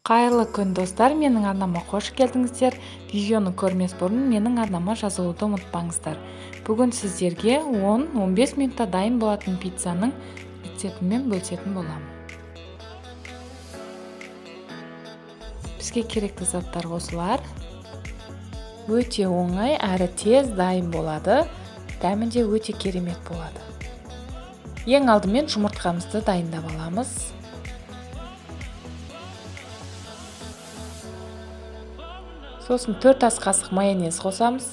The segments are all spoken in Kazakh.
Қайырлы күн достар, менің арнама қош келдіңіздер. Видеоны көрмес бұрын менің арнама жазылуды ұмытпаңыздар. Бүгін сіздерге 10-15 минутта дайын болатын пиццаның рецептімен бөлісетін боламын. Бізге керекті заттар осылар. Өте оңай әрі тез дайын болады. Дәмі де өте керемет болады. Ең алдымен жұмыртқамызды дайындап аламыз. Сосын 4 ас қасық майонез қосамыз.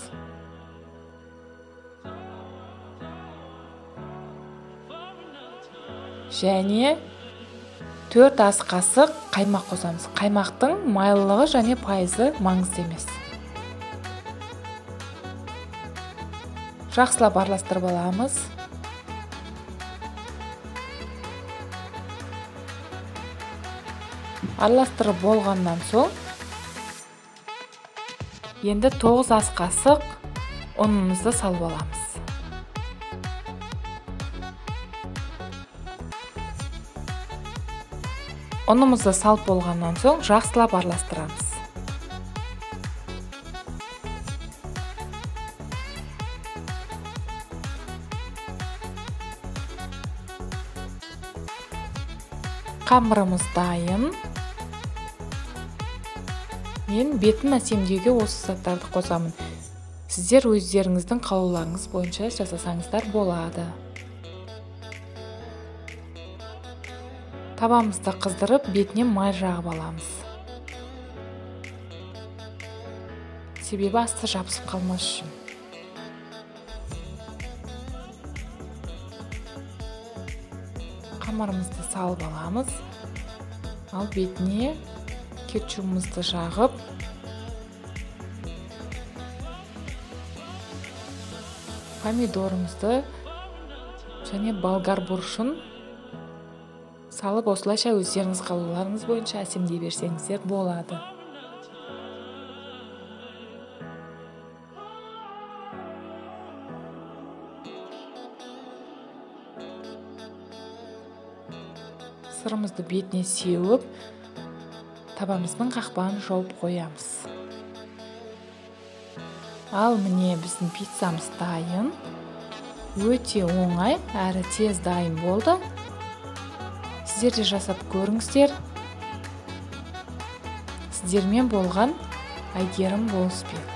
Және 4 ас қасық қаймақ қосамыз. Қаймақтың майлылығы және пайызы маңызды емес. Жақсылап араластырып аламыз. Араластырып болғаннан соң енді 9 ас қасық ұнымызды салып аламыз. Ұнымызды салып болғаннан соң жақсылап араластырамыз. Қамырымыз дайын. Мен бетін әсемдеуге осы заттарды қосамын. Сіздер өздеріңіздің қалауларыңыз бойынша жасасаңыздар болады. Табамызды қыздырып, бетіне май жағып аламыз. Себебі асты жабысып қалмас үшін. Қамырымызды салып аламыз. Ал бетіне кетчупымызды жағып, помидорымызды және болгар бұрышын салып, осылайша өздеріңіз қалауларыңыз бойынша әсемдей берсеңіздер болады. Сырымызды бетіне сеуіп, табамыздың қақпағын жауып қоямыз. Ал міне біздің пиццамыз дайын. Өте оңай әрі тез дайын болды. Сіздер де жасап көріңіздер. Сіздермен болған Әйгерім Болысбек.